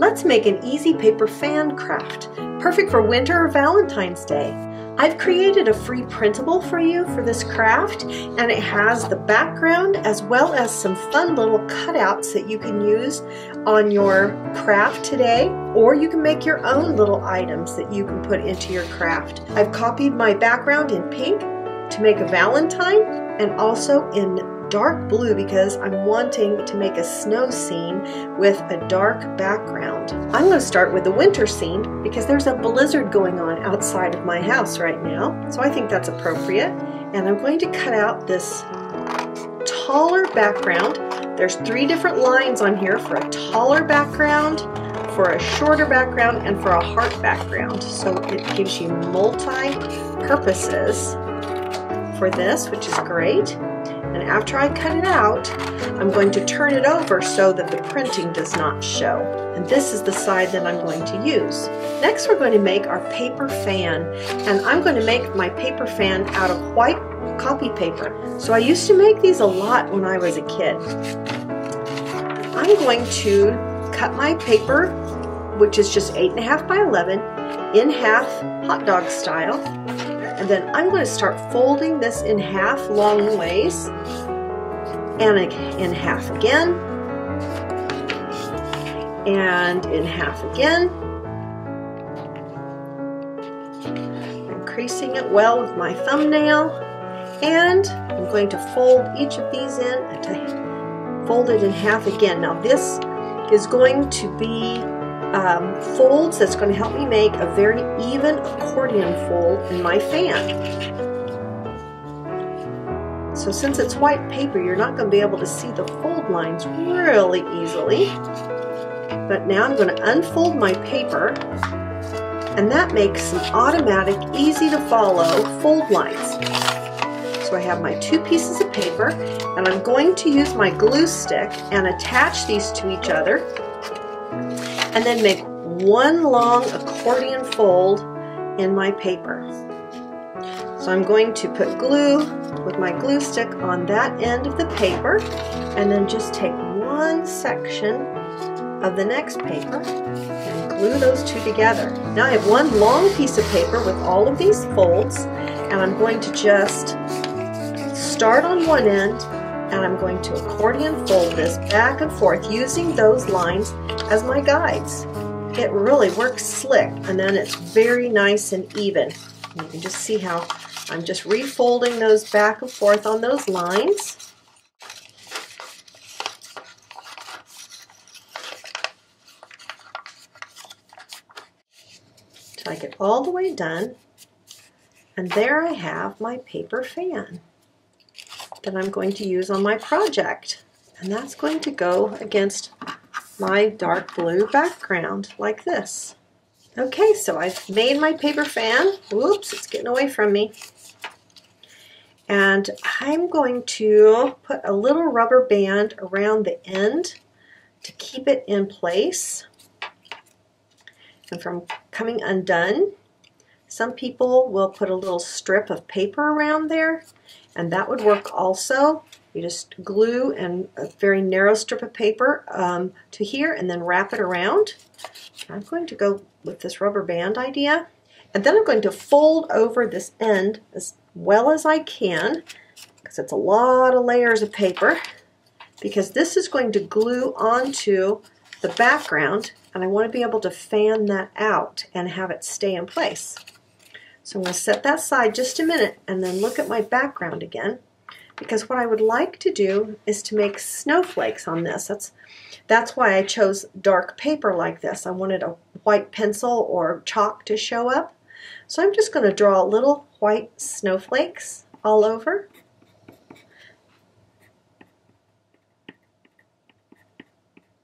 Let's make an easy paper fan craft, perfect for winter or Valentine's Day. I've created a free printable for you for this craft, and it has the background as well as some fun little cutouts that you can use on your craft today, or you can make your own little items that you can put into your craft. I've copied my background in pink to make a Valentine, and also in dark blue because I'm wanting to make a snow scene with a dark background. I'm going to start with the winter scene because there's a blizzard going on outside of my house right now, so I think that's appropriate. And I'm going to cut out this taller background. There's 3 different lines on here for a taller background, for a shorter background, and for a heart background. So it gives you multi-purposes for this, which is great. And after I cut it out, I'm going to turn it over so that the printing does not show. And this is the side that I'm going to use. Next, we're going to make our paper fan. And I'm going to make my paper fan out of white copy paper. So I used to make these a lot when I was a kid. I'm going to cut my paper, which is just 8.5 by 11, in half, hot dog style. And then I'm going to start folding this in half long ways, and in half again, and in half again. I'm creasing it well with my thumbnail, and I'm going to fold each of these in and to fold it in half again. Now this is going to be folds that's going to help me make a very even accordion fold in my fan. So since it's white paper, you're not going to be able to see the fold lines really easily. But now I'm going to unfold my paper, and that makes some automatic, easy to follow fold lines. So I have my 2 pieces of paper, and I'm going to use my glue stick and attach these to each other, and then make one long accordion fold in my paper. So I'm going to put glue with my glue stick on that end of the paper, and then just take one section of the next paper and glue those 2 together. Now I have one long piece of paper with all of these folds, and I'm going to just start on one end, and I'm going to accordion fold this back and forth using those lines as my guides. It really works slick, and then it's very nice and even. You can just see how I'm just refolding those back and forth on those lines. Till I get all the way done, and there I have my paper fan that I'm going to use on my project, and that's going to go against my dark blue background like this. Okay, so I've made my paper fan. Whoops, it's getting away from me. And I'm going to put a little rubber band around the end to keep it in place and from coming undone. Some people will put a little strip of paper around there, and that would work also. You just glue and a very narrow strip of paper to here, and then wrap it around. I'm going to go with this rubber band idea, and then I'm going to fold over this end as well as I can, because it's a lot of layers of paper, because this is going to glue onto the background, and I want to be able to fan that out and have it stay in place. So I'm going to set that aside just a minute and then look at my background again, because what I would like to do is to make snowflakes on this. That's why I chose dark paper like this. I wanted a white pencil or chalk to show up. So I'm just going to draw little white snowflakes all over.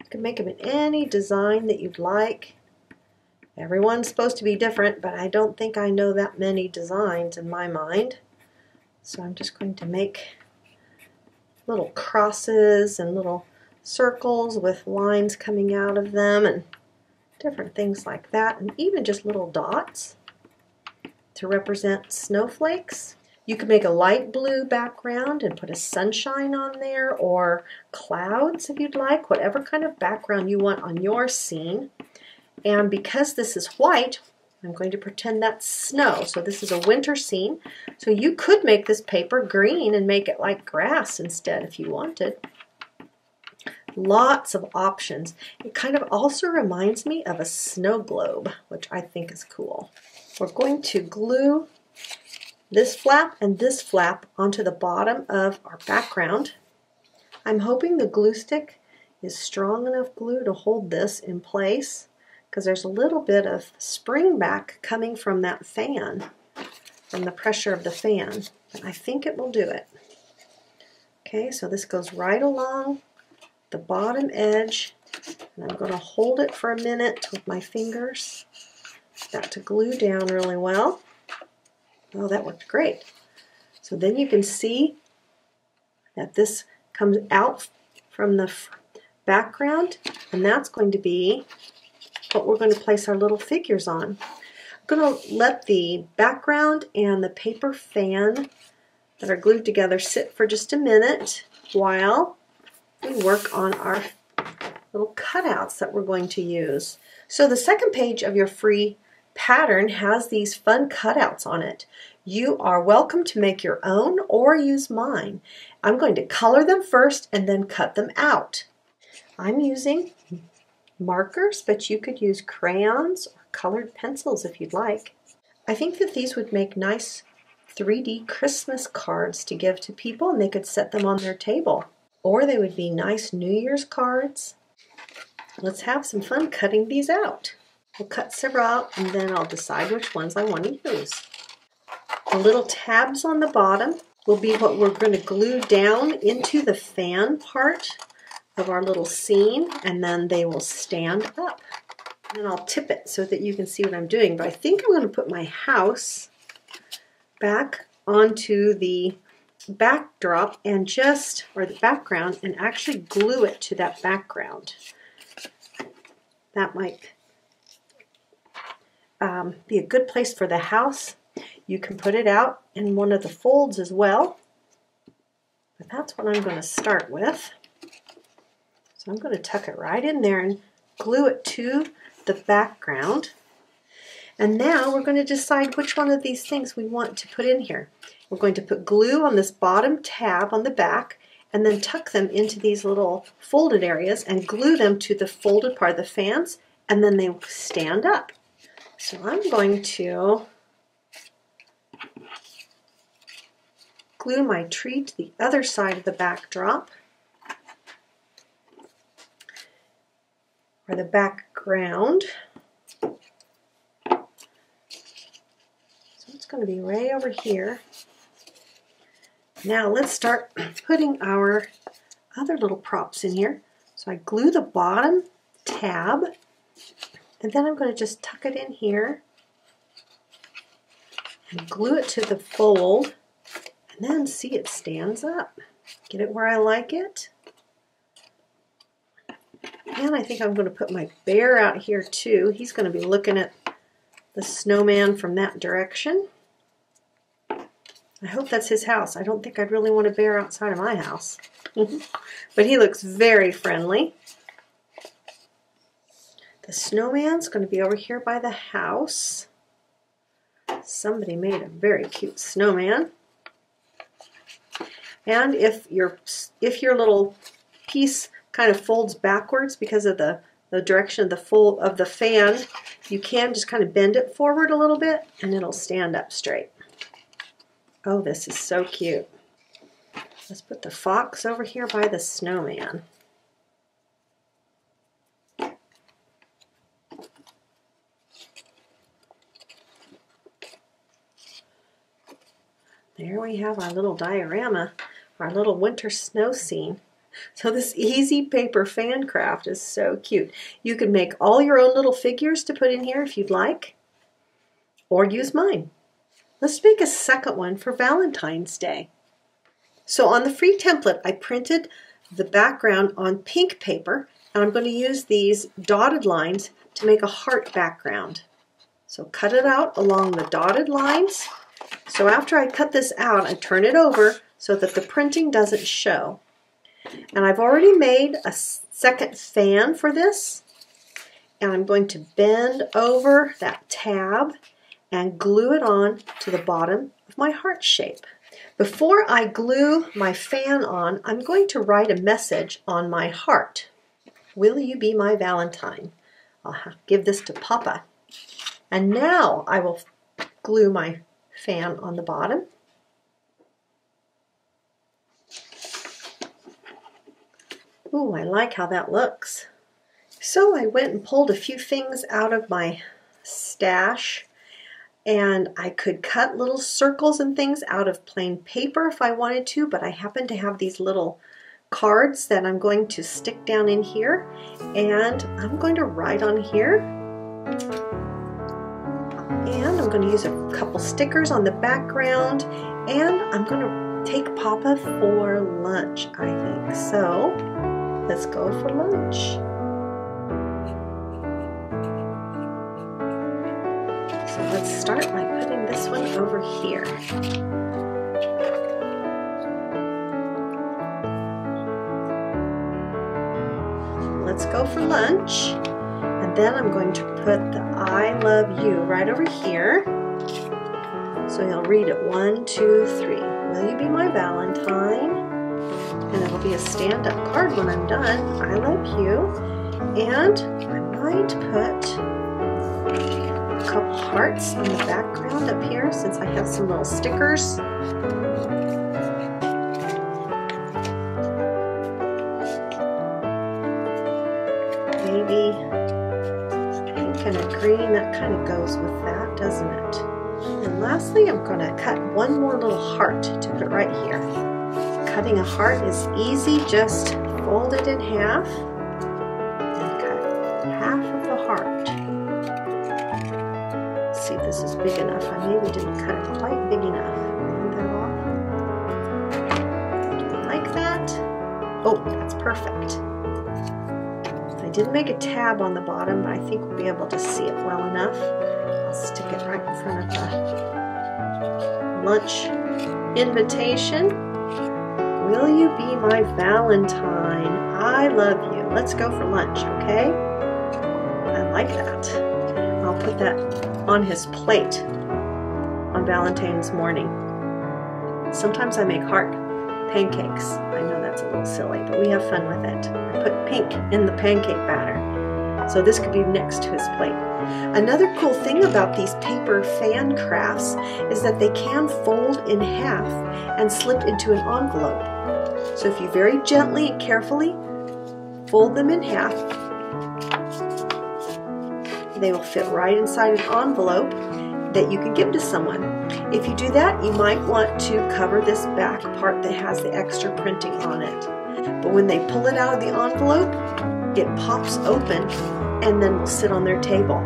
You can make them in any design that you'd like. Everyone's supposed to be different, but I don't think I know that many designs in my mind. So I'm just going to make little crosses and little circles with lines coming out of them and different things like that, and even just little dots to represent snowflakes. You could make a light blue background and put a sunshine on there, or clouds if you'd like, whatever kind of background you want on your scene. And because this is white, I'm going to pretend that's snow. So this is a winter scene. So you could make this paper green and make it like grass instead if you wanted. Lots of options. It kind of also reminds me of a snow globe, which I think is cool. We're going to glue this flap and this flap onto the bottom of our background. I'm hoping the glue stick is strong enough glue to hold this in place, because there's a little bit of spring back coming from that fan, from the pressure of the fan. But I think it will do it. Okay, so this goes right along the bottom edge, and I'm going to hold it for a minute with my fingers. Got to glue down really well. Oh, that worked great. So then you can see that this comes out from the background, and that's going to be what we're going to place our little figures on. I'm going to let the background and the paper fan that are glued together sit for just a minute while we work on our little cutouts that we're going to use. So the second page of your free pattern has these fun cutouts on it. You are welcome to make your own or use mine. I'm going to color them first and then cut them out. I'm using markers, but you could use crayons or colored pencils if you'd like. I think that these would make nice 3D Christmas cards to give to people, and they could set them on their table. Or they would be nice New Year's cards. Let's have some fun cutting these out. We'll cut several out, and then I'll decide which ones I want to use. The little tabs on the bottom will be what we're going to glue down into the fan part of our little scene, and then they will stand up. And I'll tip it so that you can see what I'm doing. But I think I'm going to put my house back onto the backdrop and or the background, and actually glue it to that background. That might be a good place for the house. You can put it out in one of the folds as well, but that's what I'm going to start with. So I'm going to tuck it right in there and glue it to the background. And now we're going to decide which one of these things we want to put in here. We're going to put glue on this bottom tab on the back, and then tuck them into these little folded areas and glue them to the folded part of the fans, and then they stand up. So I'm going to glue my tree to the other side of the backdrop, or the background. So it's going to be right over here. Now let's start putting our other little props in here. So I glue the bottom tab, and then I'm going to just tuck it in here and glue it to the fold, and then see it stands up. Get it where I like it. And I think I'm going to put my bear out here too. He's going to be looking at the snowman from that direction. I hope that's his house. I don't think I'd really want a bear outside of my house. But he looks very friendly. The snowman's going to be over here by the house. Somebody made a very cute snowman. And if your little piece kind of folds backwards because of the direction of the fan, you can just kind of bend it forward a little bit and it'll stand up straight. Oh, this is so cute. Let's put the fox over here by the snowman. There we have our little diorama, our little winter snow scene. So this easy paper fan craft is so cute. You can make all your own little figures to put in here if you'd like, or use mine. Let's make a second one for Valentine's Day. So on the free template, I printed the background on pink paper, and I'm going to use these dotted lines to make a heart background. So cut it out along the dotted lines. So after I cut this out, I turn it over so that the printing doesn't show. And I've already made a second fan for this, and I'm going to bend over that tab and glue it on to the bottom of my heart shape. Before I glue my fan on, I'm going to write a message on my heart. Will you be my Valentine? I'll give this to Papa. And now I will glue my fan on the bottom. Ooh, I like how that looks. So I went and pulled a few things out of my stash, and I could cut little circles and things out of plain paper if I wanted to, but I happen to have these little cards that I'm going to stick down in here, and I'm going to write on here, and I'm going to use a couple stickers on the background, and I'm going to take Papa for lunch, I think. So let's go for lunch. So let's start by putting this one over here. Let's go for lunch, and then I'm going to put the I love you right over here. So you'll read it 1, 2, 3. Will you be my Valentine? And it'll be a stand-up card when I'm done. I love you. And I might put a couple hearts on the background up here since I have some little stickers. Maybe pink and a green, that kind of goes with that, doesn't it? And lastly, I'm going to cut one more little heart to put right here. Cutting a heart is easy, just fold it in half and cut half of the heart. Let's see if this is big enough. I maybe didn't cut it quite big enough. Round that off. Like that. Oh, that's perfect. I didn't make a tab on the bottom, but I think we'll be able to see it well enough. I'll stick it right in front of the lunch invitation. Will you be my Valentine? I love you. Let's go for lunch, okay? I like that. I'll put that on his plate on Valentine's morning. Sometimes I make heart pancakes. I know that's a little silly, but we have fun with it. I put pink in the pancake batter, so this could be next to his plate. Another cool thing about these paper fan crafts is that they can fold in half and slip into an envelope. So if you very gently and carefully fold them in half, they will fit right inside an envelope that you can give to someone. If you do that, you might want to cover this back part that has the extra printing on it. But when they pull it out of the envelope, it pops open and then will sit on their table.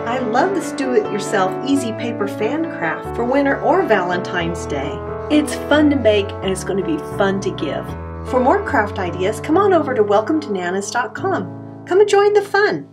I love this do-it-yourself easy paper fan craft for winter or Valentine's Day. It's fun to make and it's going to be fun to give. For more craft ideas, come on over to welcometananas.com. Come and join the fun.